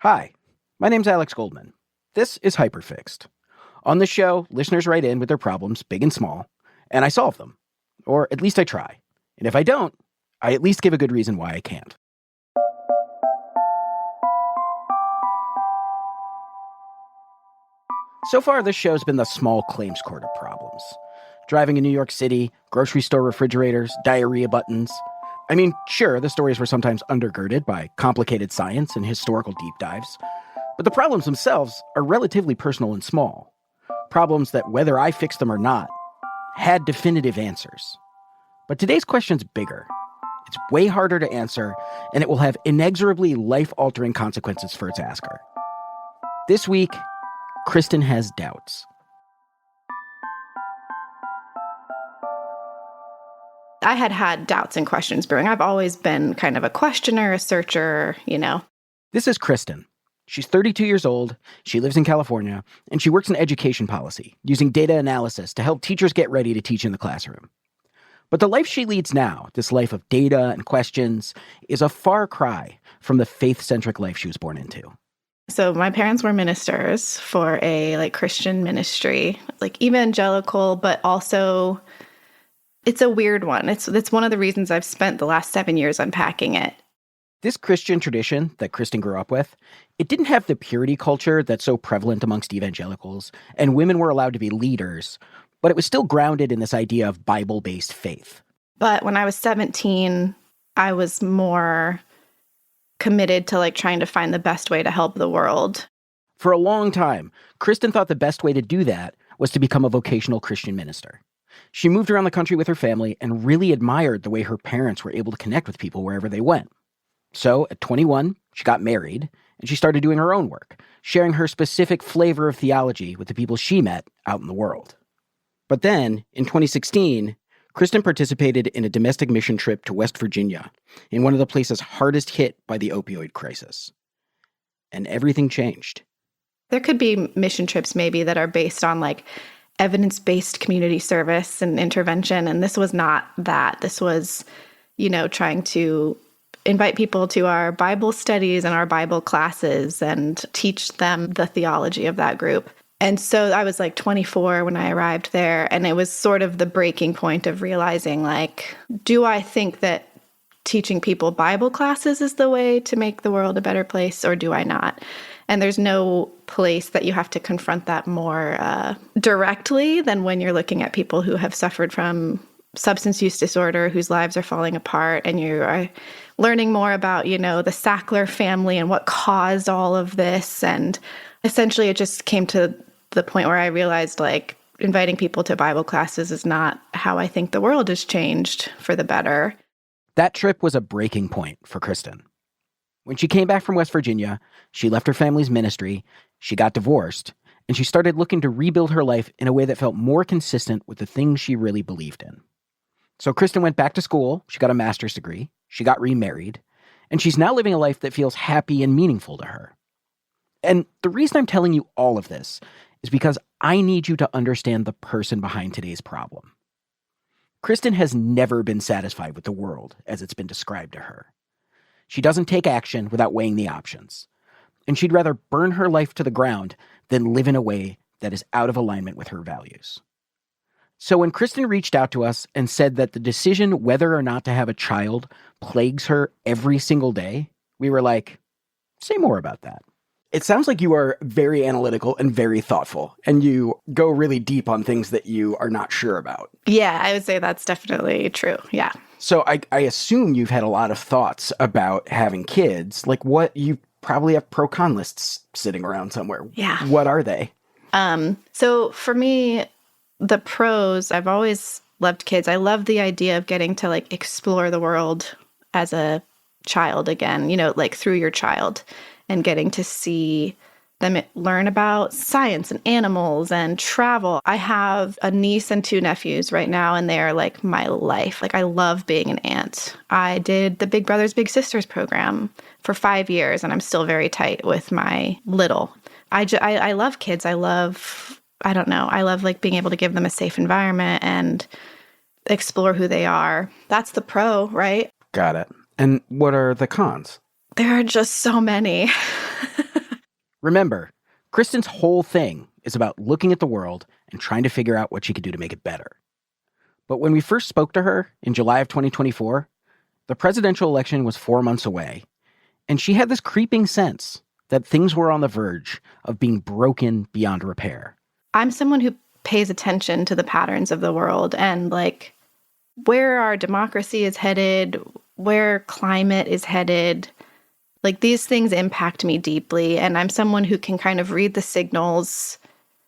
Hi, my name's Alex Goldman. This is Hyperfixed. On this show, listeners write in with their problems, big and small, and I solve them. Or at least I try. And if I don't, I at least give a good reason why I can't. So far, this show's been the small claims court of problems. Driving in New York City, grocery store refrigerators, diarrhea buttons. I mean, sure, the stories were sometimes undergirded by complicated science and historical deep dives, but the problems themselves are relatively personal and small. Problems that, whether I fixed them or not, had definitive answers. But today's question's bigger. It's way harder to answer, and it will have inexorably life-altering consequences for its asker. This week, Kristin Has Doubts. I had doubts and questions brewing. I've always been kind of a questioner, a searcher, This is Kristin. She's 32 years old, she lives in California, and she works in education policy, using data analysis to help teachers get ready to teach in the classroom. But the life she leads now, this life of data and questions, is a far cry from the faith-centric life she was born into. So my parents were ministers for a Christian ministry, evangelical, but also it's a weird one. It's one of the reasons I've spent the last 7 years unpacking it. This Christian tradition that Kristin grew up with, it didn't have the purity culture that's so prevalent amongst evangelicals, and women were allowed to be leaders, but it was still grounded in this idea of Bible-based faith. But when I was 17, I was more committed to trying to find the best way to help the world. For a long time, Kristin thought the best way to do that was to become a vocational Christian minister. She moved around the country with her family and really admired the way her parents were able to connect with people wherever they went. So, at 21, she got married, and she started doing her own work, sharing her specific flavor of theology with the people she met out in the world. But then, in 2016, Kristin participated in a domestic mission trip to West Virginia, in one of the places hardest hit by the opioid crisis. And everything changed. There could be mission trips maybe that are based on evidence-based community service and intervention, and this was not that. This was, trying to invite people to our Bible studies and our Bible classes and teach them the theology of that group. And so I was 24 when I arrived there, and it was sort of the breaking point of realizing, do I think that teaching people Bible classes is the way to make the world a better place, or do I not? And there's no place that you have to confront that more directly than when you're looking at people who have suffered from substance use disorder, whose lives are falling apart, and you are learning more about, the Sackler family and what caused all of this. And essentially it just came to the point where I realized, inviting people to Bible classes is not how I think the world has changed for the better. That trip was a breaking point for Kristin. When she came back from West Virginia, she left her family's ministry, she got divorced, and she started looking to rebuild her life in a way that felt more consistent with the things she really believed in. So Kristin went back to school, she got a master's degree, she got remarried, and she's now living a life that feels happy and meaningful to her. And the reason I'm telling you all of this is because I need you to understand the person behind today's problem. Kristin has never been satisfied with the world as it's been described to her. She doesn't take action without weighing the options, and she'd rather burn her life to the ground than live in a way that is out of alignment with her values. So when Kristin reached out to us and said that the decision whether or not to have a child plagues her every single day, we were like, say more about that. It sounds like you are very analytical and very thoughtful, and you go really deep on things that you are not sure about. Yeah, I would say that's definitely true. Yeah. So I assume you've had a lot of thoughts about having kids. You probably have pro-con lists sitting around somewhere. Yeah. What are they? So for me, the pros, I've always loved kids. I love the idea of getting to explore the world as a child again, through your child, and getting to see them learn about science and animals and travel. I have a niece and 2 nephews right now, and they're my life. I love being an aunt. I did the Big Brothers Big Sisters program for 5 years, and I'm still very tight with my little. I love kids. I love being able to give them a safe environment and explore who they are. That's the pro, right? Got it. And what are the cons? There are just so many. Remember, Kristin's whole thing is about looking at the world and trying to figure out what she could do to make it better. But when we first spoke to her in July of 2024, the presidential election was 4 months away, and she had this creeping sense that things were on the verge of being broken beyond repair. I'm someone who pays attention to the patterns of the world and like where our democracy is headed, where climate is headed. Like these things impact me deeply, and I'm someone who can kind of read the signals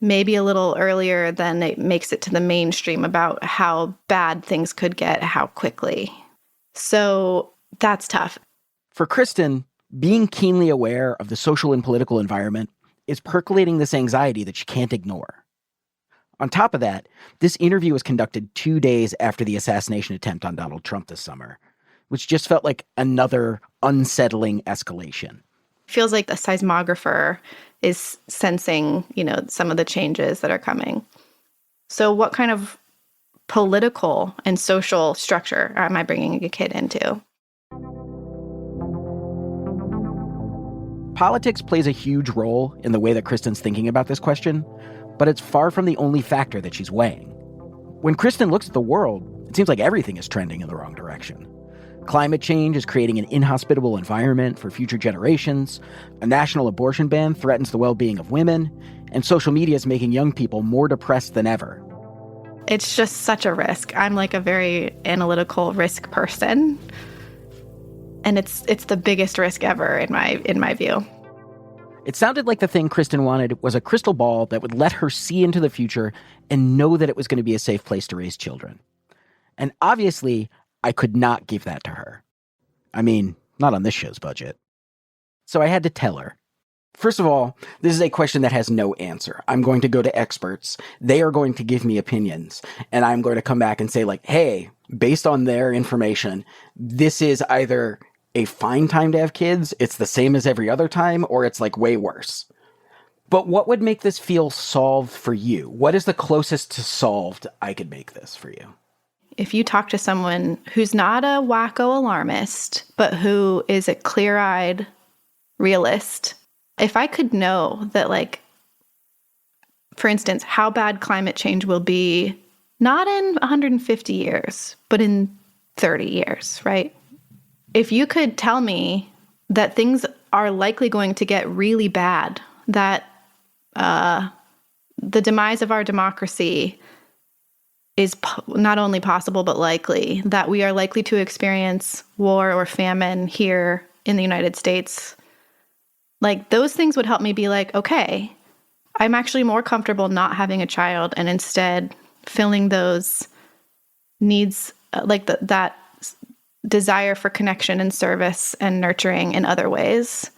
maybe a little earlier than it makes it to the mainstream about how bad things could get, how quickly. So that's tough. For Kristin, being keenly aware of the social and political environment is percolating this anxiety that she can't ignore. On top of that, this interview was conducted 2 days after the assassination attempt on Donald Trump this summer, which just felt like another unsettling escalation. Feels like a seismographer is sensing, some of the changes that are coming. So what kind of political and social structure am I bringing a kid into? Politics plays a huge role in the way that Kristin's thinking about this question, but it's far from the only factor that she's weighing. When Kristin looks at the world, it seems like everything is trending in the wrong direction. Climate change is creating an inhospitable environment for future generations, a national abortion ban threatens the well-being of women, and social media is making young people more depressed than ever. It's just such a risk. I'm like a very analytical risk person. And it's the biggest risk ever in my view. It sounded like the thing Kristin wanted was a crystal ball that would let her see into the future and know that it was going to be a safe place to raise children. And obviously, I could not give that to her. I mean, not on this show's budget. So I had to tell her. First of all, this is a question that has no answer. I'm going to go to experts. They are going to give me opinions. And I'm going to come back and say like, hey, based on their information, this is either a fine time to have kids, it's the same as every other time, or it's like way worse. But what would make this feel solved for you? What is the closest to solved I could make this for you? If you talk to someone who's not a wacko alarmist, but who is a clear-eyed realist, if I could know that, like, for instance, how bad climate change will be, not in 150 years, but in 30 years, right? If you could tell me that things are likely going to get really bad, that the demise of our democracy is not only possible, but likely, that we are likely to experience war or famine here in the United States, like those things would help me be like, okay, I'm actually more comfortable not having a child and instead filling those needs, like that desire for connection and service and nurturing in other ways.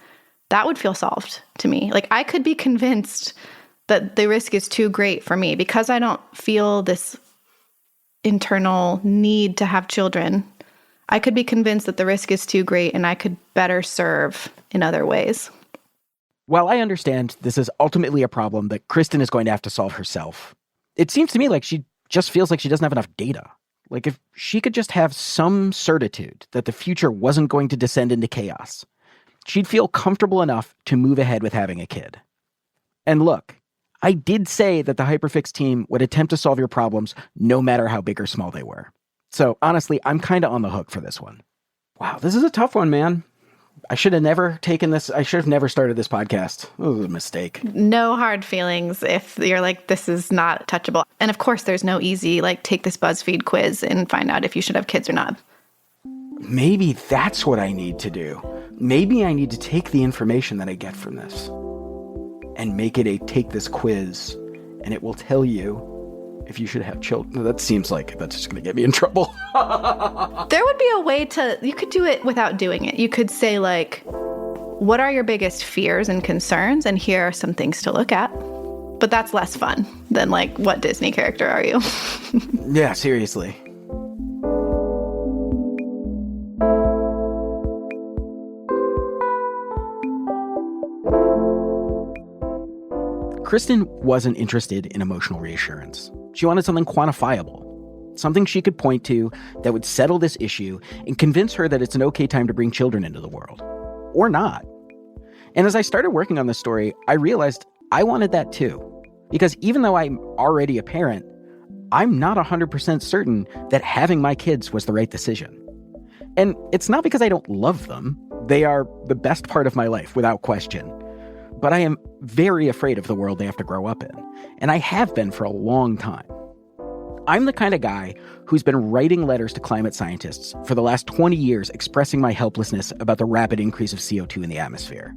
That would feel solved to me. Like I could be convinced that the risk is too great for me because I don't feel this internal need to have children. I could be convinced that the risk is too great and I could better serve in other ways. While I understand this is ultimately a problem that Kristin is going to have to solve herself, it seems to me like she just feels like she doesn't have enough data. Like if she could just have some certitude that the future wasn't going to descend into chaos, she'd feel comfortable enough to move ahead with having a kid. And look, I did say that the Hyperfix team would attempt to solve your problems no matter how big or small they were. So honestly, I'm kind of on the hook for this one. Wow, this is a tough one, man. I should have never taken this. I should have never started this podcast. It was a mistake. No hard feelings if you're like, this is not touchable. And of course, there's no easy, like, take this BuzzFeed quiz and find out if you should have kids or not. Maybe that's what I need to do. Maybe I need to take the information that I get from this and make it a take this quiz, and it will tell you if you should have children. That seems like that's just going to get me in trouble. There would be a way you could do it without doing it. You could say like, what are your biggest fears and concerns? And here are some things to look at. But that's less fun than like, what Disney character are you? Yeah, seriously. Kristin wasn't interested in emotional reassurance. She wanted something quantifiable, something she could point to that would settle this issue and convince her that it's an okay time to bring children into the world. Or not. And as I started working on this story, I realized I wanted that too. Because even though I'm already a parent, I'm not 100% certain that having my kids was the right decision. And it's not because I don't love them. They are the best part of my life, without question. But I am very afraid of the world they have to grow up in. And I have been for a long time. I'm the kind of guy who's been writing letters to climate scientists for the last 20 years expressing my helplessness about the rapid increase of CO2 in the atmosphere.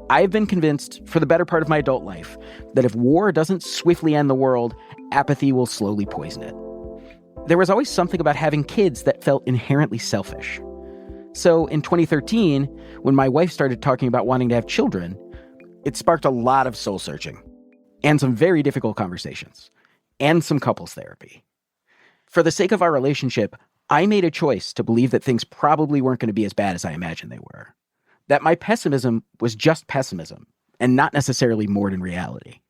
I've been convinced for the better part of my adult life that if war doesn't swiftly end the world, apathy will slowly poison it. There was always something about having kids that felt inherently selfish. So in 2013, when my wife started talking about wanting to have children, it sparked a lot of soul searching and some very difficult conversations and some couples therapy. For the sake of our relationship, I made a choice to believe that things probably weren't going to be as bad as I imagined they were. That my pessimism was just pessimism and not necessarily more than reality.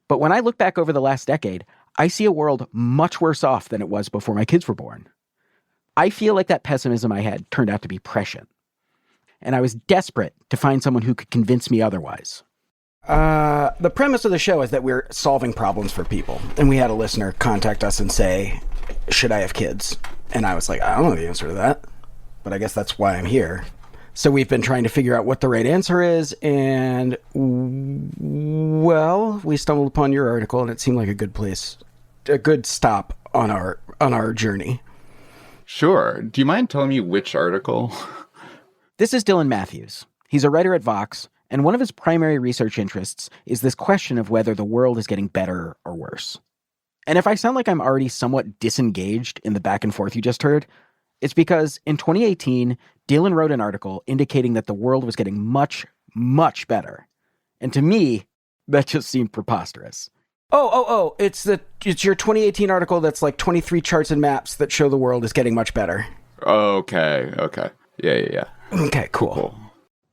But when I look back over the last decade, I see a world much worse off than it was before my kids were born. I feel like that pessimism I had turned out to be prescient. And I was desperate to find someone who could convince me otherwise. The premise of the show is that we're solving problems for people. And we had a listener contact us and say, should I have kids? And I was like, I don't know the answer to that. But I guess that's why I'm here. So we've been trying to figure out what the right answer is. And, well, we stumbled upon your article and it seemed like a good stop on our journey. Sure. Do you mind telling me which article? This is Dylan Matthews. He's a writer at Vox, and one of his primary research interests is this question of whether the world is getting better or worse. And if I sound like I'm already somewhat disengaged in the back and forth you just heard, it's because in 2018, Dylan wrote an article indicating that the world was getting much, much better. And to me, that just seemed preposterous. Oh, it's your 2018 article that's like 23 charts and maps that show the world is getting much better. Okay. Yeah. Okay, cool.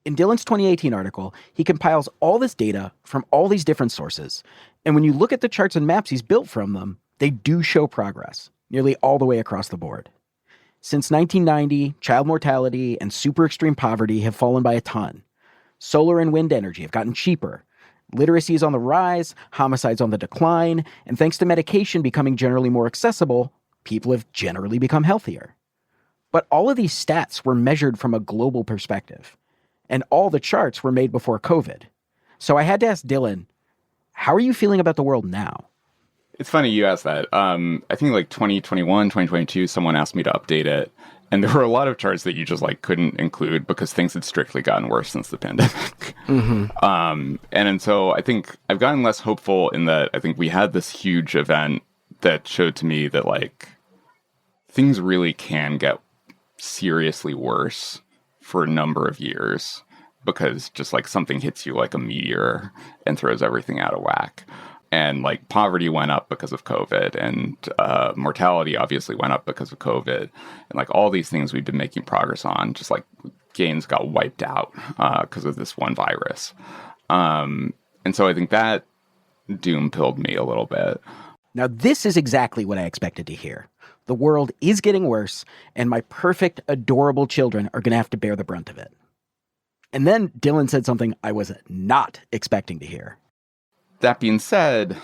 In Dylan's 2018 article, he compiles all this data from all these different sources. And when you look at the charts and maps he's built from them, they do show progress, nearly all the way across the board. Since 1990, child mortality and super extreme poverty have fallen by a ton. Solar and wind energy have gotten cheaper. Literacy is on the rise, homicides on the decline, and thanks to medication becoming generally more accessible, people have generally become healthier. But all of these stats were measured from a global perspective, and all the charts were made before COVID. So I had to ask Dylan, how are you feeling about the world now? It's funny you asked that. I think like 2021, 2022, someone asked me to update it. And there were a lot of charts that you just like couldn't include because things had strictly gotten worse since the pandemic. Mm-hmm. And so I think I've gotten less hopeful in that I think we had this huge event that showed to me that like things really can get seriously worse for a number of years because just like something hits you like a meteor and throws everything out of whack. And like poverty went up because of COVID and mortality obviously went up because of COVID. And like all these things we've been making progress on, just like gains got wiped out because of this one virus. And so I think that doom pilled me a little bit. Now, this is exactly what I expected to hear. The world is getting worse, and my perfect, adorable children are going to have to bear the brunt of it. And then Dylan said something I was not expecting to hear. That being said,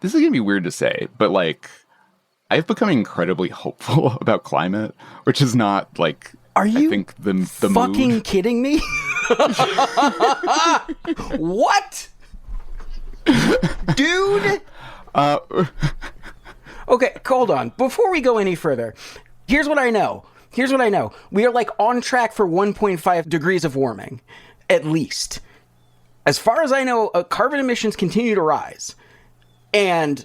this is going to be weird to say, but like, I've become incredibly hopeful about climate, which is not like, are you I think the fucking mood. Kidding me? What? Dude? Okay, hold on. Before we go any further, here's what I know. We are like on track for 1.5 degrees of warming, at least. As far as I know, carbon emissions continue to rise. And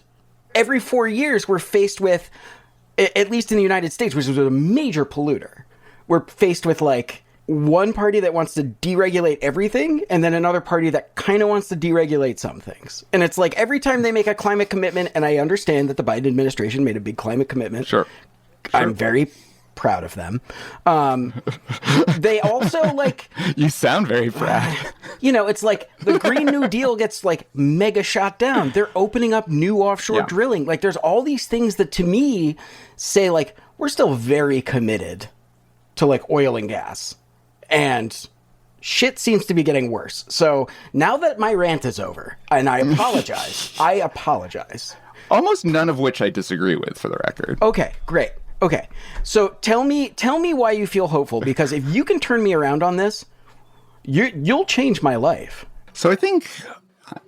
every 4 years, we're faced with, at least in the United States, which is a major polluter, we're faced with like one party that wants to deregulate everything and then another party that kind of wants to deregulate some things. And it's like every time they make a climate commitment, and I understand that the Biden administration made a big climate commitment. Sure. I'm very proud of them. They also like... You sound very proud. It's like the Green New Deal gets like mega shot down. They're opening up new offshore drilling. Like there's all these things that to me say like, we're still very committed to like oil and gas. And shit seems to be getting worse. So now that my rant is over, and I apologize. Almost none of which I disagree with, for the record. Okay, great. Okay, so tell me why you feel hopeful, because if you can turn me around on this, you'll change my life. So I think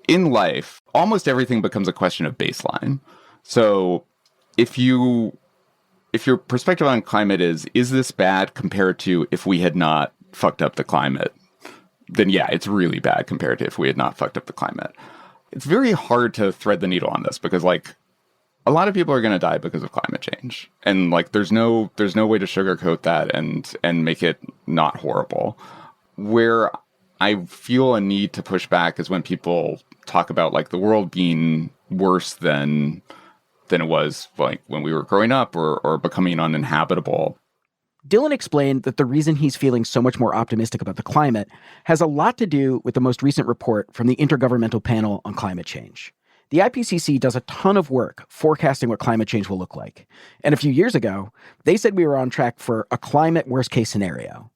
in life, almost everything becomes a question of baseline. So if your perspective on climate is this bad compared to if we had not fucked up the climate, then yeah, it's really bad compared to if we had not fucked up the climate. It's very hard to thread the needle on this because, like, a lot of people are going to die because of climate change. And, like, there's no way to sugarcoat that and make it not horrible. Where I feel a need to push back is when people talk about, like, the world being worse than it was, like, when we were growing up or becoming uninhabitable. Dylan explained that the reason he's feeling so much more optimistic about the climate has a lot to do with the most recent report from the Intergovernmental Panel on Climate Change. The IPCC does a ton of work forecasting what climate change will look like. And a few years ago, they said we were on track for a climate worst-case scenario.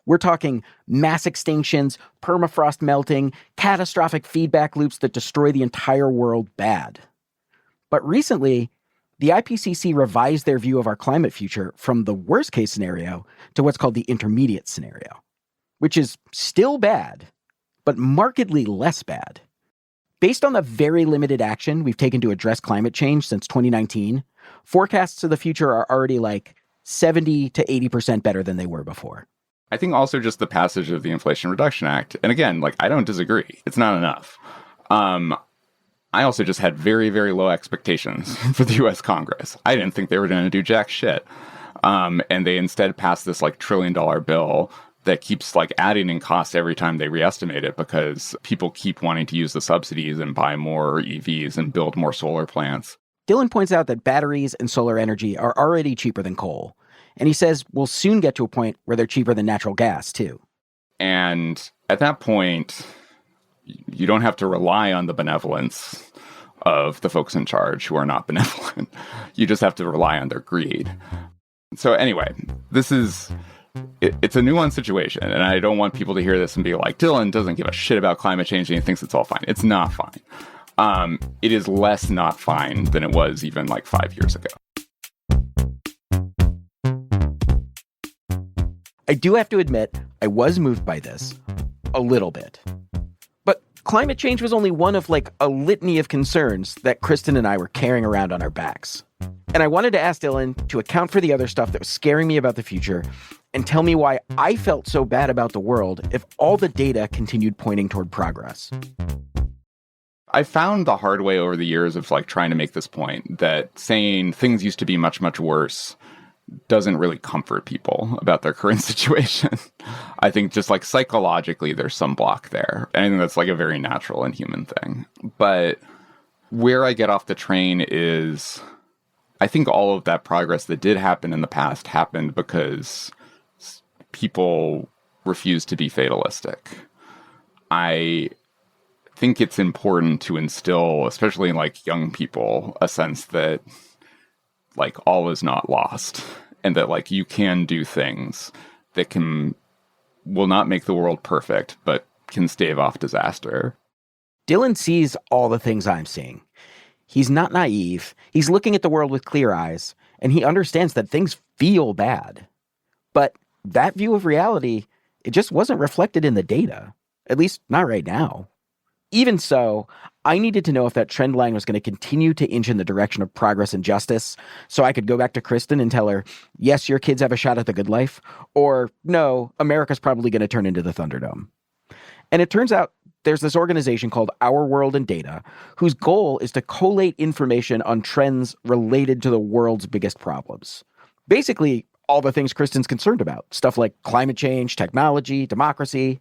We're talking mass extinctions, permafrost melting, catastrophic feedback loops that destroy the entire world bad. But recently, the IPCC revised their view of our climate future from the worst-case scenario to what's called the intermediate scenario, which is still bad, but markedly less bad. Based on the very limited action we've taken to address climate change since 2019, forecasts of the future are already like 70 to 80% better than they were before. I think also just the passage of the Inflation Reduction Act, and again, like, I don't disagree. It's not enough. I also just had very, very low expectations for the U.S. Congress. I didn't think they were going to do jack shit. And they instead passed this, like, $1 trillion bill that keeps, like, adding in costs every time they reestimate it because people keep wanting to use the subsidies and buy more EVs and build more solar plants. Dylan points out that batteries and solar energy are already cheaper than coal. And he says we'll soon get to a point where they're cheaper than natural gas, too. And at that point, you don't have to rely on the benevolence of the folks in charge who are not benevolent. You just have to rely on their greed. So anyway, it's a nuanced situation, and I don't want people to hear this and be like, Dylan doesn't give a shit about climate change and he thinks it's all fine. It's not fine. It is less not fine than it was even like 5 years ago. I do have to admit, I was moved by this a little bit. But climate change was only one of like a litany of concerns that Kristin and I were carrying around on our backs. And I wanted to ask Dylan to account for the other stuff that was scaring me about the future and tell me why I felt so bad about the world if all the data continued pointing toward progress. I found the hard way over the years of like trying to make this point that saying things used to be much, much worse doesn't really comfort people about their current situation. I think just like psychologically, there's some block there. And I think that's like a very natural and human thing. But where I get off the train is, I think all of that progress that did happen in the past happened because people refused to be fatalistic. I think it's important to instill, especially in like young people, a sense that like all is not lost and that like you can do things that will not make the world perfect, but can stave off disaster. Dylan sees all the things I'm seeing. He's not naive. He's looking at the world with clear eyes, and he understands that things feel bad. But that view of reality, it just wasn't reflected in the data, at least not right now. Even so, I needed to know if that trend line was going to continue to inch in the direction of progress and justice, so I could go back to Kristin and tell her, yes, your kids have a shot at the good life, or no, America's probably going to turn into the Thunderdome. And it turns out there's this organization called Our World in Data, whose goal is to collate information on trends related to the world's biggest problems. Basically, all the things Kristin's concerned about, stuff like climate change, technology, democracy.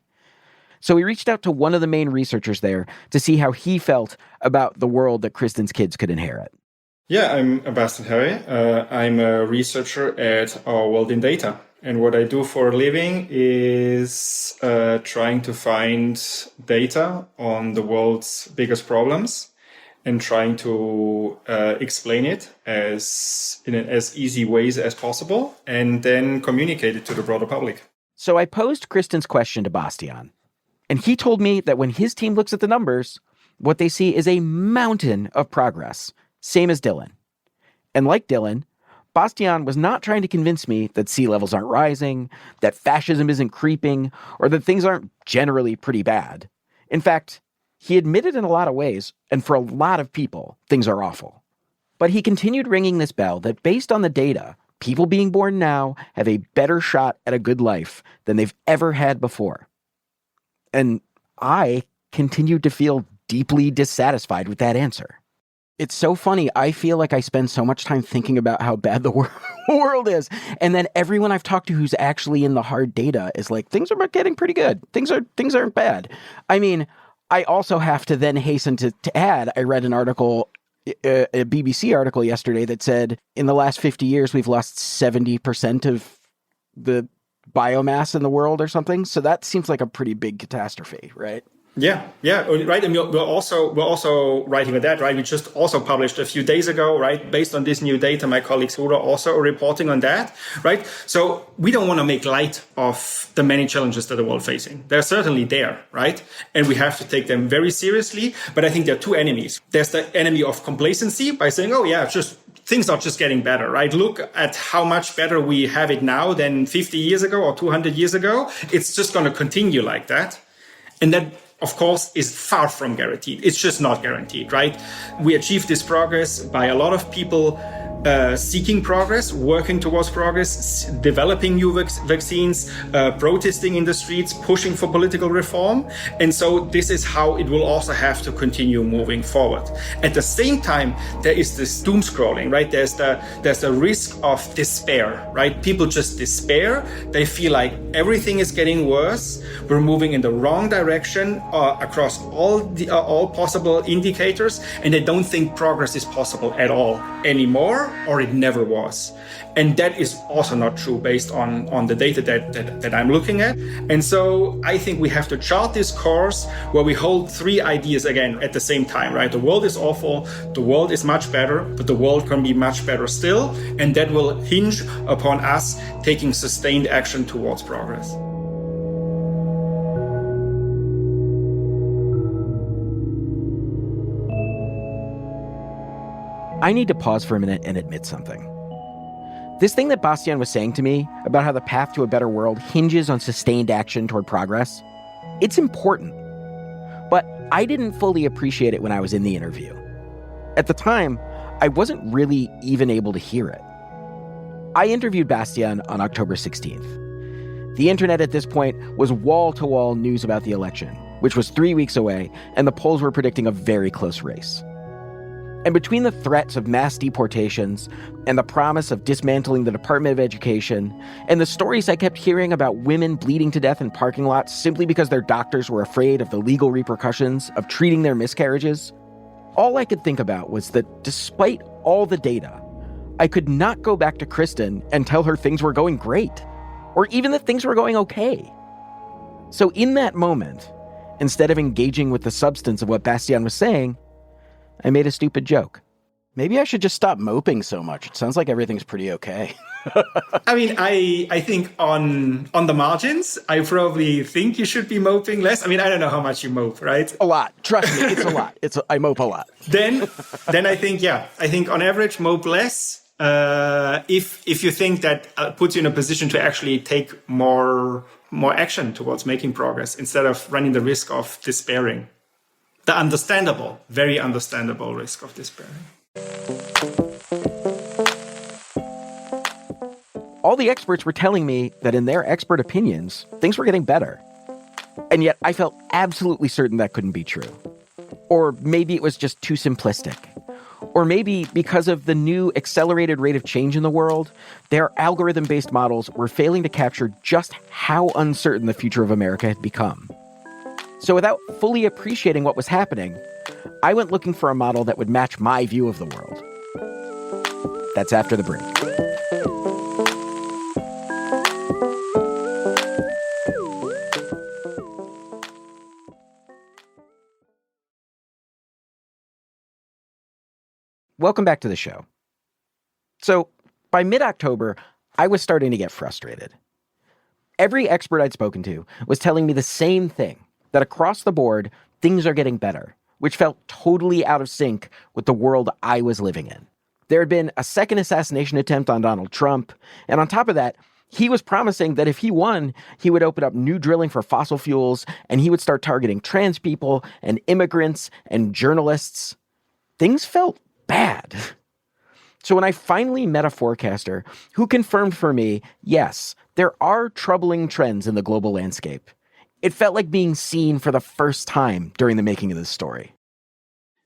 So we reached out to one of the main researchers there to see how he felt about the world that Kristin's kids could inherit. Yeah, I'm Bastian Harry. I'm a researcher at Our World in Data. And what I do for a living is trying to find data on the world's biggest problems and trying to explain it in as easy ways as possible and then communicate it to the broader public. So I posed Kristin's question to Bastian, and he told me that when his team looks at the numbers, what they see is a mountain of progress, same as Dylan. And like Dylan, Bastian was not trying to convince me that sea levels aren't rising, that fascism isn't creeping, or that things aren't generally pretty bad. In fact, he admitted in a lot of ways, and for a lot of people, things are awful. But he continued ringing this bell that based on the data, people being born now have a better shot at a good life than they've ever had before. And I continued to feel deeply dissatisfied with that answer. It's so funny. I feel like I spend so much time thinking about how bad the world is. And then everyone I've talked to who's actually in the hard data is like, things are getting pretty good. Things aren't bad. I mean, I also have to then hasten to add, I read an article, a BBC article yesterday that said in the last 50 years, we've lost 70% of the biomass in the world or something. So that seems like a pretty big catastrophe, right? Yeah, right. And we're also writing on that, right? We just also published a few days ago, right? Based on this new data, my colleagues who are also reporting on that, right? So we don't want to make light of the many challenges that the world facing. They're certainly there, right? And we have to take them very seriously. But I think there are two enemies. There's the enemy of complacency by saying, oh yeah, just things are just getting better, right? Look at how much better we have it now than 50 years ago or 200 years ago. It's just going to continue like that. And that, of course, is far from guaranteed. It's just not guaranteed, right? We achieved this progress by a lot of people seeking progress, working towards progress, developing new vaccines, protesting in the streets, pushing for political reform. And so this is how it will also have to continue moving forward. At the same time, there is this doom scrolling, right? There's the risk of despair, right? People just despair. They feel like everything is getting worse. We're moving in the wrong direction across all possible indicators, and they don't think progress is possible at all anymore, or it never was. And that is also not true based on the data that I'm looking at. And so I think we have to chart this course where we hold three ideas again at the same time, right? The world is awful, the world is much better, but the world can be much better still. And that will hinge upon us taking sustained action towards progress. I need to pause for a minute and admit something. This thing that Bastian was saying to me about how the path to a better world hinges on sustained action toward progress, it's important. But I didn't fully appreciate it when I was in the interview. At the time, I wasn't really even able to hear it. I interviewed Bastian on October 16th. The internet at this point was wall-to-wall news about the election, which was 3 weeks away, and the polls were predicting a very close race. And between the threats of mass deportations and the promise of dismantling the Department of Education and the stories I kept hearing about women bleeding to death in parking lots simply because their doctors were afraid of the legal repercussions of treating their miscarriages, all I could think about was that despite all the data, I could not go back to Kristin and tell her things were going great, or even that things were going okay. So in that moment, instead of engaging with the substance of what Bastian was saying, I made a stupid joke. Maybe I should just stop moping so much. It sounds like everything's pretty okay. I mean, I think on the margins, I probably think you should be moping less. I mean, I don't know how much you mope, right? A lot. Trust me, it's a lot. I mope a lot. Then I think on average, mope less. If you think that puts you in a position to actually take more action towards making progress instead of running the risk of despairing. The very understandable risk of despairing. All the experts were telling me that in their expert opinions, things were getting better. And yet I felt absolutely certain that couldn't be true. Or maybe it was just too simplistic. Or maybe because of the new accelerated rate of change in the world, their algorithm-based models were failing to capture just how uncertain the future of America had become. So without fully appreciating what was happening, I went looking for a model that would match my view of the world. That's after the break. Welcome back to the show. So by mid-October, I was starting to get frustrated. Every expert I'd spoken to was telling me the same thing, that across the board, things are getting better, which felt totally out of sync with the world I was living in. There had been a second assassination attempt on Donald Trump, and on top of that, he was promising that if he won, he would open up new drilling for fossil fuels, and he would start targeting trans people and immigrants and journalists. Things felt bad. So when I finally met a forecaster who confirmed for me, yes, there are troubling trends in the global landscape, it felt like being seen for the first time during the making of this story.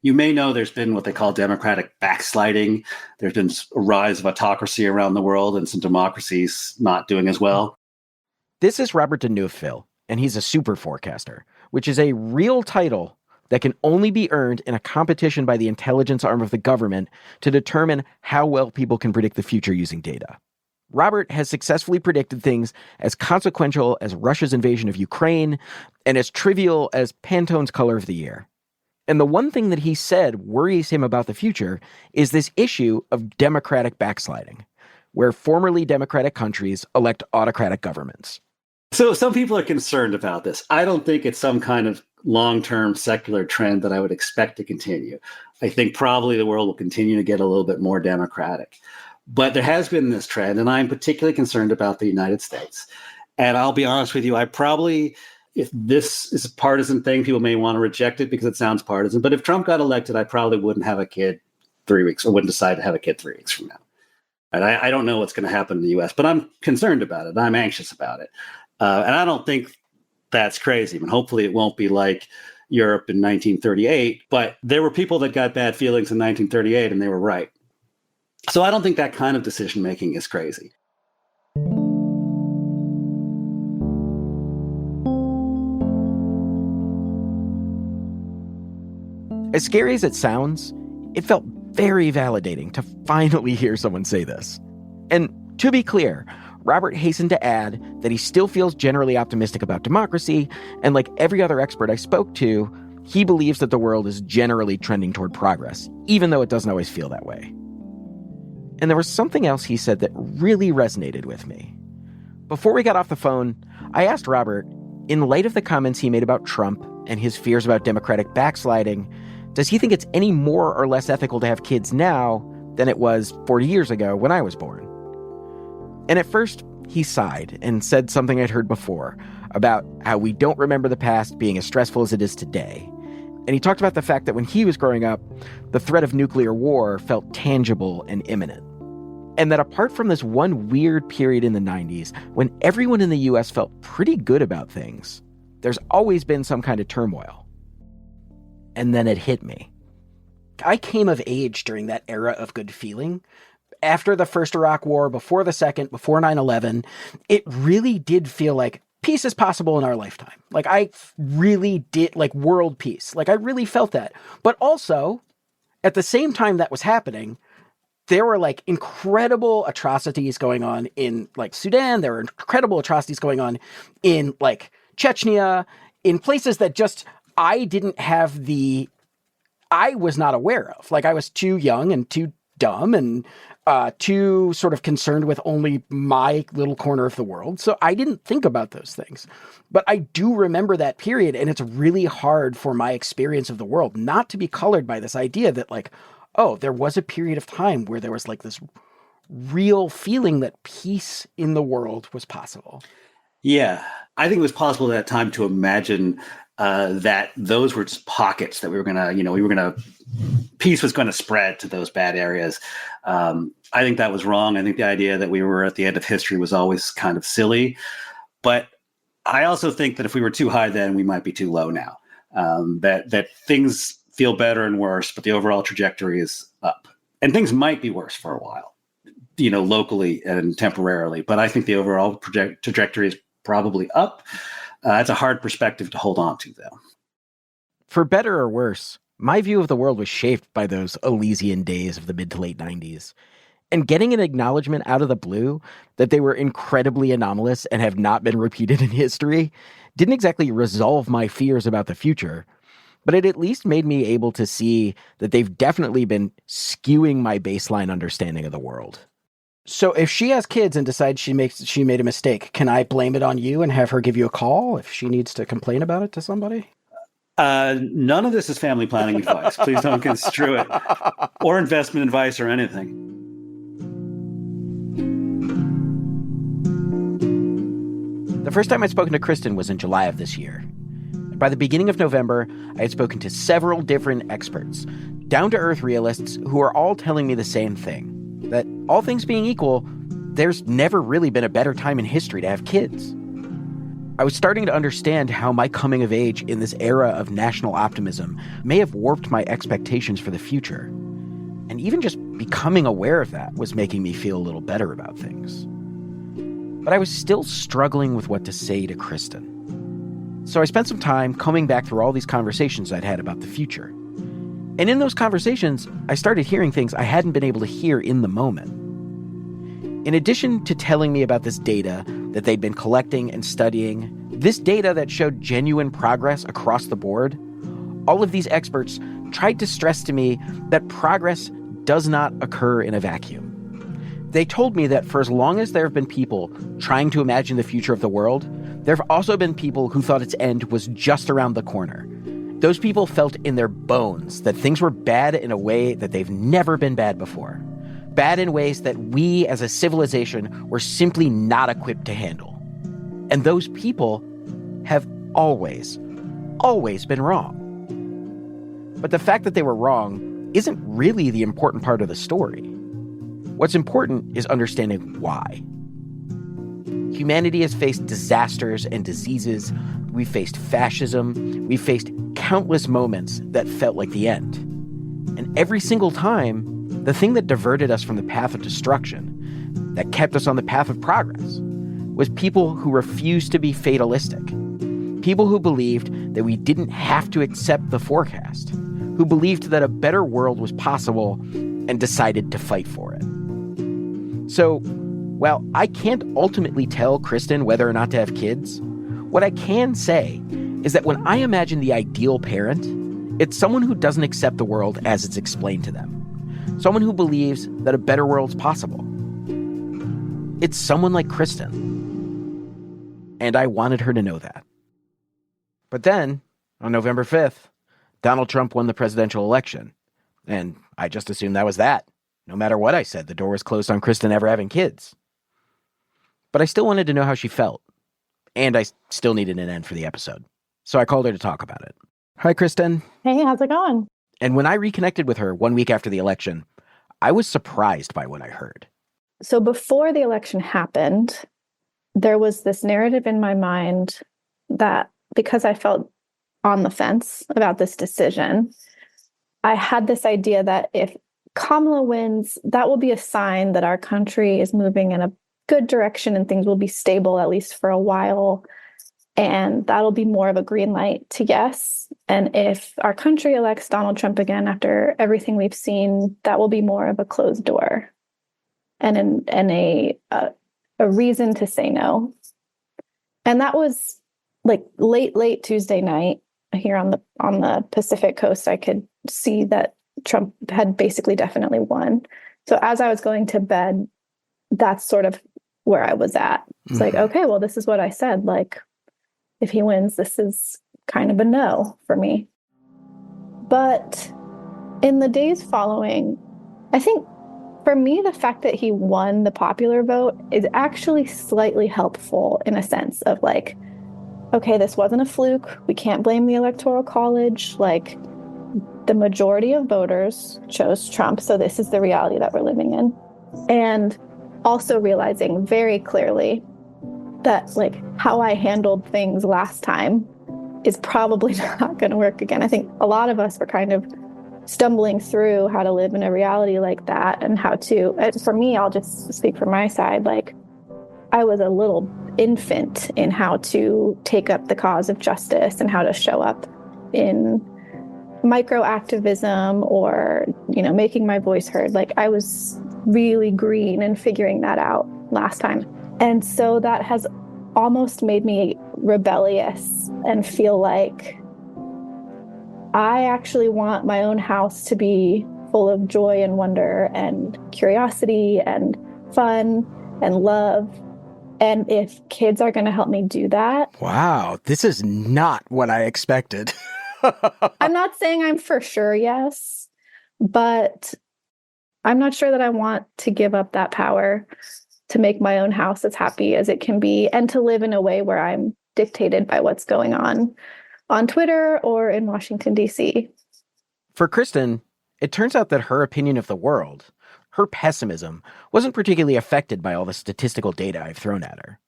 You may know there's been what they call democratic backsliding. There's been a rise of autocracy around the world and some democracies not doing as well. This is Robert de Neufville, and he's a super forecaster, which is a real title that can only be earned in a competition by the intelligence arm of the government to determine how well people can predict the future using data. Robert has successfully predicted things as consequential as Russia's invasion of Ukraine and as trivial as Pantone's color of the year. And the one thing that he said worries him about the future is this issue of democratic backsliding, where formerly democratic countries elect autocratic governments. So some people are concerned about this. I don't think it's some kind of long-term secular trend that I would expect to continue. I think probably the world will continue to get a little bit more democratic. But there has been this trend, and I'm particularly concerned about the United States. And I'll be honest with you, if this is a partisan thing, people may want to reject it because it sounds partisan. But if Trump got elected, I probably wouldn't have a kid 3 weeks, or wouldn't decide to have a kid 3 weeks from now. And I don't know what's going to happen in the U.S., but I'm concerned about it. I'm anxious about it. And I don't think that's crazy. I mean, hopefully it won't be like Europe in 1938, but there were people that got bad feelings in 1938 and they were right. So I don't think that kind of decision-making is crazy. As scary as it sounds, it felt very validating to finally hear someone say this. And to be clear, Robert hastened to add that he still feels generally optimistic about democracy, and like every other expert I spoke to, he believes that the world is generally trending toward progress, even though it doesn't always feel that way. And there was something else he said that really resonated with me. Before we got off the phone, I asked Robert, in light of the comments he made about Trump and his fears about democratic backsliding, does he think it's any more or less ethical to have kids now than it was 40 years ago when I was born? And at first, he sighed and said something I'd heard before about how we don't remember the past being as stressful as it is today. And he talked about the fact that when he was growing up, the threat of nuclear war felt tangible and imminent. And that apart from this one weird period in the 90s, when everyone in the US felt pretty good about things, there's always been some kind of turmoil. And then it hit me. I came of age during that era of good feeling. After the first Iraq War, before the second, before 9/11, it really did feel like peace is possible in our lifetime. Like I really did, like world peace. Like I really felt that. But also, at the same time that was happening, there were like incredible atrocities going on in like Sudan. There were incredible atrocities going on in like Chechnya, in places that just I was not aware of. Like I was too young and too dumb and too sort of concerned with only my little corner of the world. So I didn't think about those things. But I do remember that period, and it's really hard for my experience of the world not to be colored by this idea that like, oh, there was a period of time where there was like this real feeling that peace in the world was possible. Yeah, I think it was possible at that time to imagine that those were just pockets that peace was going to spread to those bad areas. I think that was wrong. I think the idea that we were at the end of history was always kind of silly. But I also think that if we were too high then, we might be too low now. That things feel better and worse, but the overall trajectory is up. And things might be worse for a while, locally and temporarily. But I think the overall trajectory is probably up. It's a hard perspective to hold on to, though. For better or worse, my view of the world was shaped by those Elysian days of the mid to late 90s. And getting an acknowledgement out of the blue that they were incredibly anomalous and have not been repeated in history didn't exactly resolve my fears about the future, but it at least made me able to see that they've definitely been skewing my baseline understanding of the world. So if she has kids and decides she made a mistake, can I blame it on you and have her give you a call if she needs to complain about it to somebody? None of this is family planning advice. Please don't construe it, or investment advice or anything. The first time I'd spoken to Kristin was in July of this year. By the beginning of November, I had spoken to several different experts, down-to-earth realists who are all telling me the same thing, that all things being equal, there's never really been a better time in history to have kids. I was starting to understand how my coming of age in this era of national optimism may have warped my expectations for the future. And even just becoming aware of that was making me feel a little better about things. But I was still struggling with what to say to Kristin. So I spent some time combing back through all these conversations I'd had about the future. And in those conversations, I started hearing things I hadn't been able to hear in the moment. In addition to telling me about this data that they'd been collecting and studying, this data that showed genuine progress across the board, all of these experts tried to stress to me that progress does not occur in a vacuum. They told me that for as long as there have been people trying to imagine the future of the world, there have also been people who thought its end was just around the corner. Those people felt in their bones that things were bad in a way that they've never been bad before. Bad in ways that we as a civilization were simply not equipped to handle. And those people have always been wrong. But the fact that they were wrong isn't really the important part of the story. What's important is understanding why. Humanity has faced disasters and diseases. We've faced fascism. We've faced countless moments that felt like the end. And every single time, the thing that diverted us from the path of destruction, that kept us on the path of progress, was people who refused to be fatalistic. People who believed that we didn't have to accept the forecast, who believed that a better world was possible and decided to fight for it. So, while I can't ultimately tell Kristin whether or not to have kids, what I can say is that when I imagine the ideal parent, it's someone who doesn't accept the world as it's explained to them. Someone who believes that a better world's possible. It's someone like Kristin. And I wanted her to know that. But then, on November 5th, Donald Trump won the presidential election. And I just assumed that was that. No matter what I said, the door was closed on Kristin ever having kids. But I still wanted to know how she felt. And I still needed an end for the episode. So I called her to talk about it. Hi, Kristin. Hey, how's it going? And when I reconnected with her 1 week after the election, I was surprised by what I heard. So before the election happened, there was this narrative in my mind that because I felt on the fence about this decision, I had this idea that if Kamala wins, that will be a sign that our country is moving in a good direction and things will be stable, at least for a while. And that'll be more of a green light to yes. And if our country elects Donald Trump again after everything we've seen, that will be more of a closed door and a reason to say no. And that was like late Tuesday night here on the Pacific coast. I could see that Trump had basically definitely won. So as I was going to bed, that's sort of where I was at. It's like, okay, well, this is what I said. Like, if he wins, this is kind of a no for me. But in the days following, I think for me, the fact that he won the popular vote is actually slightly helpful in a sense of like, okay, this wasn't a fluke. We can't blame the Electoral College. Like, the majority of voters chose Trump. So this is the reality that we're living in. And also realizing very clearly that like how I handled things last time is probably not going to work again. I think a lot of us were kind of stumbling through how to live in a reality like that and how to, for me, I'll just speak from my side, like I was a little infant in how to take up the cause of justice and how to show up in micro activism or, you know, making my voice heard. Like I was really green and figuring that out last time. And so that has almost made me rebellious and feel like I actually want my own house to be full of joy and wonder and curiosity and fun and love. And if kids are going to help me do that. Wow, this is not what I expected. I'm not saying I'm for sure yes, but I'm not sure that I want to give up that power to make my own house as happy as it can be and to live in a way where I'm dictated by what's going on Twitter or in Washington, D.C. For Kristin, it turns out that her opinion of the world, her pessimism, wasn't particularly affected by all the statistical data I've thrown at her.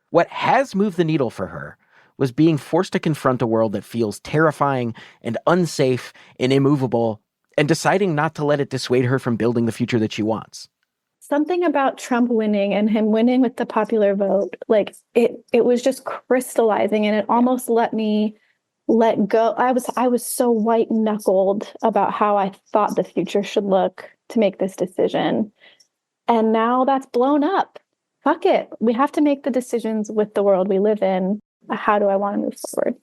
What has moved the needle for her was being forced to confront a world that feels terrifying and unsafe and immovable, and deciding not to let it dissuade her from building the future that she wants. Something about Trump winning and him winning with the popular vote, like it was just crystallizing, and it almost let me let go. I was so white knuckled about how I thought the future should look to make this decision. And now that's blown up. Fuck it. We have to make the decisions with the world we live in. How do I want to move forward?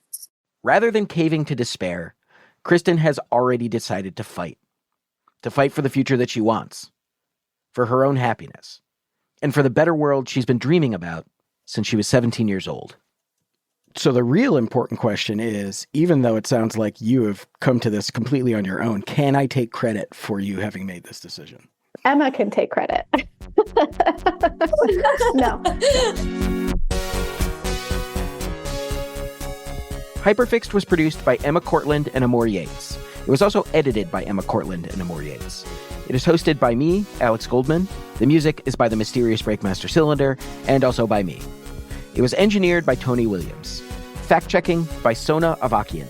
Rather than caving to despair, Kristin has already decided to fight for the future that she wants, for her own happiness, and for the better world she's been dreaming about since she was 17 years old. So the real important question is, even though it sounds like you have come to this completely on your own, can I take credit for you having made this decision? Emma can take credit. No. Hyperfixed was produced by Emma Cortland and Amor Yates. It was also edited by Emma Cortland and Amor Yates. It is hosted by me, Alex Goldman. The music is by the mysterious Breakmaster Cylinder, and also by me. It was engineered by Tony Williams. Fact-checking by Sona Avakian.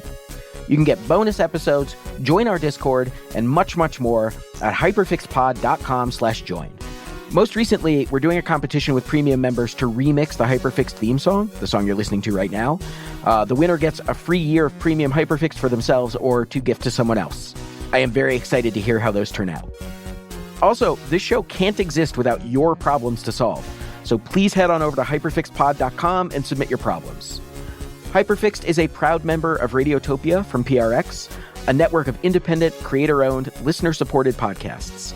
You can get bonus episodes, join our Discord, and much, much more at hyperfixedpod.com/join. Most recently, we're doing a competition with premium members to remix the Hyperfixed theme song, the song you're listening to right now. The winner gets a free year of premium Hyperfixed for themselves or to gift to someone else. I am very excited to hear how those turn out. Also, this show can't exist without your problems to solve. So please head on over to hyperfixedpod.com and submit your problems. Hyperfixed is a proud member of Radiotopia from PRX, a network of independent, creator-owned, listener-supported podcasts.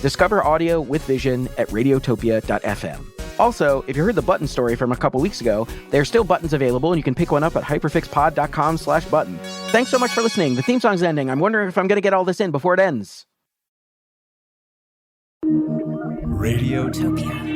Discover audio with vision at radiotopia.fm. Also, if you heard the button story from a couple weeks ago, there are still buttons available, and you can pick one up at hyperfixedpod.com/button. Thanks so much for listening. The theme song's ending. I'm wondering if I'm going to get all this in before it ends. Radiotopia.